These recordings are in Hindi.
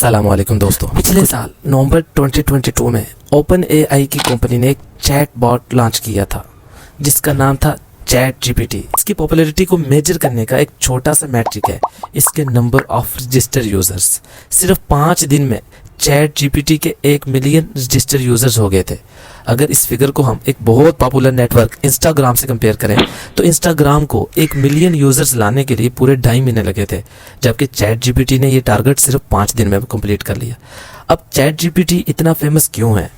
अस्सलामुअलैकुम दोस्तों। पिछले साल नवंबर 2022 में ओपन एआई की कंपनी ने एक चैट बॉट लॉन्च किया था जिसका नाम था चैट जीपीटी। इसकी पॉपुलैरिटी को मेजर करने का एक छोटा सा मैट्रिक है इसके नंबर ऑफ रजिस्टर यूजर्स। सिर्फ 5 दिन में चैट जीपीटी के 1 मिलियन रजिस्टर यूजर्स हो गए थे। अगर इस फिगर को हम एक बहुत पॉपुलर नेटवर्क इंस्टाग्राम से कंपेयर करें तो इंस्टाग्राम को 1 मिलियन यूजर्स लाने के लिए पूरे 2.5 महीने लगे थे, जबकि चैट जीपीटी ने ये टारगेट सिर्फ 5 दिन में कंप्लीट कर लिया। अब चैट जीपीटी इतना फेमस क्यों है?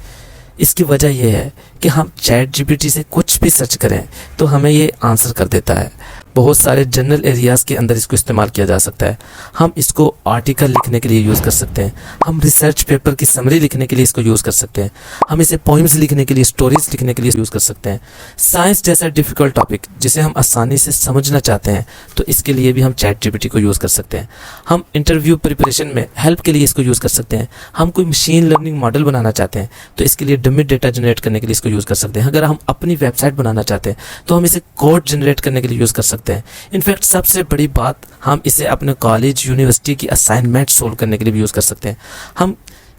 इसकी वजह यह है कि हम चैट जीपीटी से कुछ भी सर्च करें तो हमें ये आंसर कर देता है। बहुत सारे जनरल एरियाज़ के अंदर इसको इस्तेमाल किया जा सकता है। हम इसको आर्टिकल लिखने के लिए यूज़ कर सकते हैं, हम रिसर्च पेपर की समरी लिखने के लिए इसको यूज़ कर सकते हैं, हम इसे पोइम्स लिखने के लिए, स्टोरीज लिखने के लिए यूज़ कर सकते हैं। साइंस जैसा डिफ़िकल्ट टॉपिक जिसे हम आसानी से समझना चाहते हैं तो इसके लिए भी हम चैट जीपीटी को यूज़ कर सकते हैं। हम इंटरव्यू प्रिपरेशन में हेल्प के लिए इसको यूज़ कर सकते हैं। हम कोई मशीन लर्निंग मॉडल बनाना चाहते हैं तो इसके लिए डमी डेटा जनरेट करने के लिए इसको यूज़ कर सकते हैं। अगर हम अपनी वेबसाइट बनाना चाहते हैं तो हम इसे कोड जनरेट करने के लिए यूज़ कर सकते हैं। इनफैक्ट सबसे बड़ी बात, हम इसे अपने कॉलेज यूनिवर्सिटी की असाइनमेंट सोल्व करने के लिए भी यूज़ कर सकते हैं। हम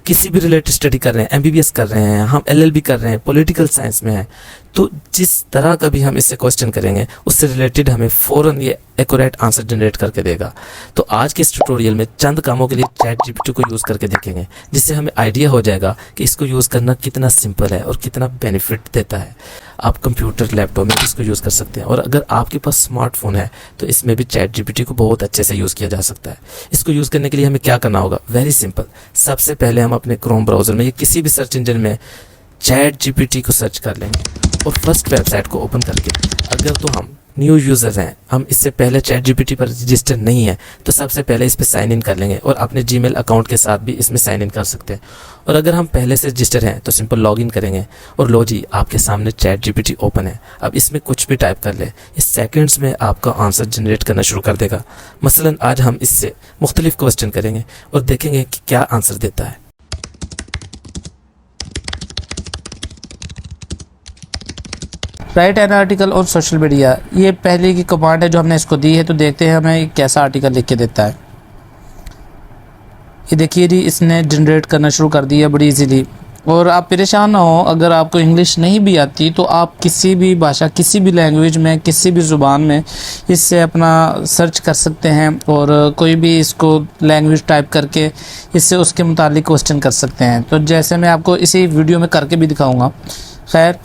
किसी भी रिलेटेड स्टडी कर रहे हैं, एमबीबीएस कर रहे हैं, हम एलएलबी कर रहे हैं, पॉलिटिकल साइंस में हैं, तो जिस तरह का भी हम इससे क्वेश्चन करेंगे उससे रिलेटेड हमें फ़ौरन ये एक्यूरेट आंसर जनरेट करके देगा। तो आज के इस ट्यूटोरियल में चंद कामों के लिए चैट जीपीटी को यूज़ करके देखेंगे जिससे हमें आइडिया हो जाएगा कि इसको यूज़ करना कितना सिंपल है और कितना बेनिफिट देता है। आप कंप्यूटर, लैपटॉप में इसको यूज़ कर सकते हैं और अगर आपके पास स्मार्टफोन है तो इसमें भी चैट जीपीटी को बहुत अच्छे से यूज़ किया जा सकता है। इसको यूज़ करने के लिए हमें क्या करना होगा? Very simple. सबसे पहले हम अपने क्रोम ब्राउज़र में या किसी भी सर्च इंजन में चैट जीपीटी को सर्च कर लेंगे और फर्स्ट वेबसाइट को ओपन करके, अगर तो हम न्यू यूज़र हैं, हम इससे पहले चैट जीपीटी पर रजिस्टर नहीं है, तो सबसे पहले इस पर साइन इन कर लेंगे और अपने जीमेल अकाउंट के साथ भी इसमें साइन इन कर सकते हैं। और अगर हम pहले से रजिस्टर हैं तो सिंपल लॉग इन करेंगे और लो जी, आपके सामने चैट जीपीटी ओपन है। अब इसमें कुछ भी टाइप कर ले, इस सेकंड्स में आपका आंसर जनरेट करना शुरू कर देगा। मसलन आज हम इससे मुख्तलिफ क्वेश्चन करेंगे और देखेंगे कि क्या आंसर देता है। Right an article on social media, ये पहले की कमांड है जो हमने इसको दी है। तो देखते हैं हमें कैसा आर्टिकल लिख के देता है। ये देखिए जी, इसने जनरेट करना शुरू कर दिया बड़ी इजीली। और आप परेशान ना हो, अगर आपको इंग्लिश नहीं भी आती तो आप किसी भी भाषा, किसी भी लैंग्वेज में, किसी भी ज़ुबान में इससे अपना सर्च कर सकते हैं और कोई भी इसको लैंग्वेज टाइप करके इससे उसके मुतालिक क्वेश्चन कर सकते हैं। तो जैसे मैं आपको इसी वीडियो में करके भी दिखाऊँगा। खैर,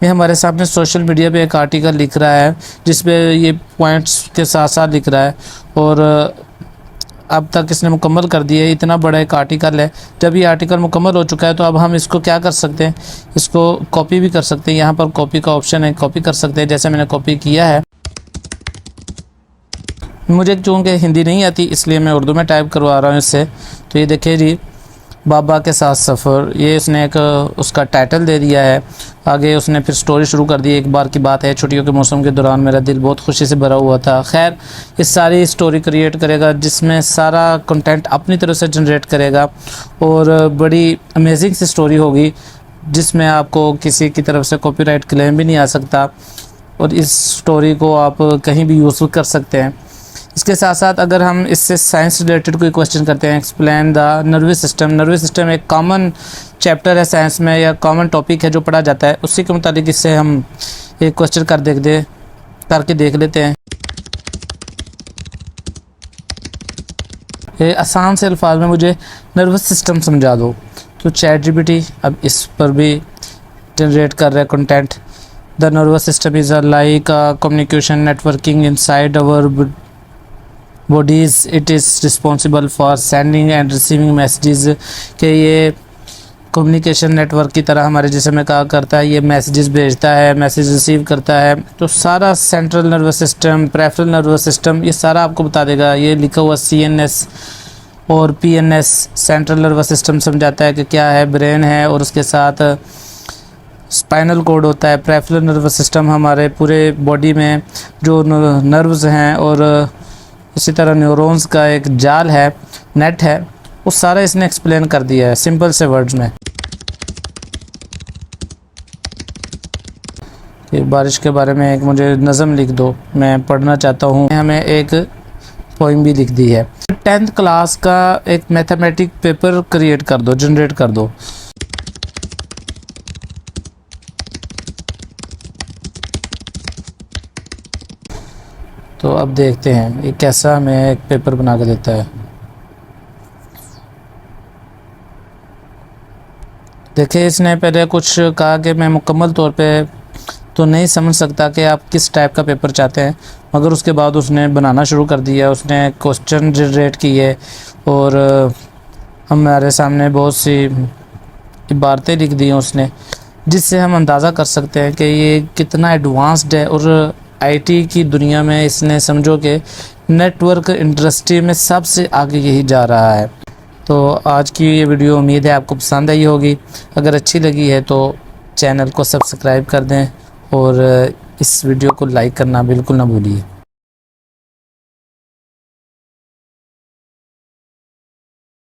ये हमारे सामने सोशल मीडिया पे एक आर्टिकल लिख रहा है जिस पे ये पॉइंट्स के साथ साथ लिख रहा है और अब तक इसने मुकम्मल कर दिया है। इतना बड़ा एक आर्टिकल है। जब ये आर्टिकल मुकम्मल हो चुका है तो अब हम इसको क्या कर सकते हैं, इसको कॉपी भी कर सकते हैं। यहाँ पर कॉपी का ऑप्शन है, कॉपी कर सकते हैं। जैसे मैंने कॉपी किया है, मुझे चूँकि हिंदी नहीं आती इसलिए मैं उर्दू में टाइप करवा रहा हूँ इससे। तो ये देखिए जी, बाबा के साथ सफ़र, ये उसने एक उसका टाइटल दे दिया है। आगे उसने फिर स्टोरी शुरू कर दी। एक बार की बात है, छुट्टियों के मौसम के दौरान मेरा दिल बहुत खुशी से भरा हुआ था। खैर, ये सारी स्टोरी क्रिएट करेगा जिसमें सारा कंटेंट अपनी तरफ से जनरेट करेगा और बड़ी अमेजिंग सी स्टोरी होगी जिसमें आपको किसी की तरफ से कॉपीराइट क्लेम भी नहीं आ सकता और इस स्टोरी को आप कहीं भी यूज़ कर सकते हैं। इसके साथ साथ अगर हम इससे साइंस रिलेटेड कोई क्वेश्चन करते हैं, explain the nervous system. Nervous system एक कॉमन चैप्टर है साइंस में या कॉमन टॉपिक है जो पढ़ा जाता है, उसी के मुताबिक इससे हम एक क्वेश्चन करके देख लेते हैं। ये आसान से अल्फाज में मुझे नर्वस सिस्टम समझा दो। तो चैट जीपीटी अब इस पर भी जनरेट कर रहा है content. The nervous system is like communication networking inside our bodies. It is responsible for sending and receiving messages. कि ये कम्युनिकेशन नेटवर्क की तरह हमारे जिस्म में कहा करता है, ये मैसेजेस भेजता है, मैसेज रिसीव करता है। तो सारा central nervous system, peripheral nervous system, ये सारा आपको बता देगा। ये लिखा हुआ CNS और PNS, सेंट्रल नर्वस सिस्टम समझाता है कि क्या है, ब्रेन है और उसके साथ स्पाइनल कोड होता है। प्रेफरल नर्वस सिस्टम हमारे पूरे बॉडी में जो नर्व्स हैं और इसी तरह न्यूरॉन्स का एक जाल है, नेट है, वो सारा इसने एक्सप्लेन कर दिया है सिंपल से वर्ड्स में। ये बारिश के बारे में एक मुझे नज़म लिख दो, मैं पढ़ना चाहता हूँ। हमें एक पोइम भी लिख दी है। 10th क्लास का एक मैथमेटिक पेपर क्रिएट कर दो, जनरेट कर दो। तो अब देखते हैं ये कैसा हमें एक पेपर बना के देता है। देखिए इसने पहले कुछ कहा कि मैं मुकम्मल तौर पे तो नहीं समझ सकता कि आप किस टाइप का पेपर चाहते हैं, मगर उसके बाद उसने बनाना शुरू कर दिया। उसने क्वेश्चन जनरेट किए और हमारे सामने बहुत सी इबारतें लिख दी हैं उसने, जिससे हम अंदाज़ा कर सकते हैं कि ये कितना एडवांस्ड है। और आईटी की दुनिया में इसने समझो कि नेटवर्क इंडस्ट्री में सबसे आगे यही जा रहा है। तो आज की ये वीडियो उम्मीद है आपको पसंद आई होगी। अगर अच्छी लगी है तो चैनल को सब्सक्राइब कर दें और इस वीडियो को लाइक करना बिल्कुल ना भूलिए।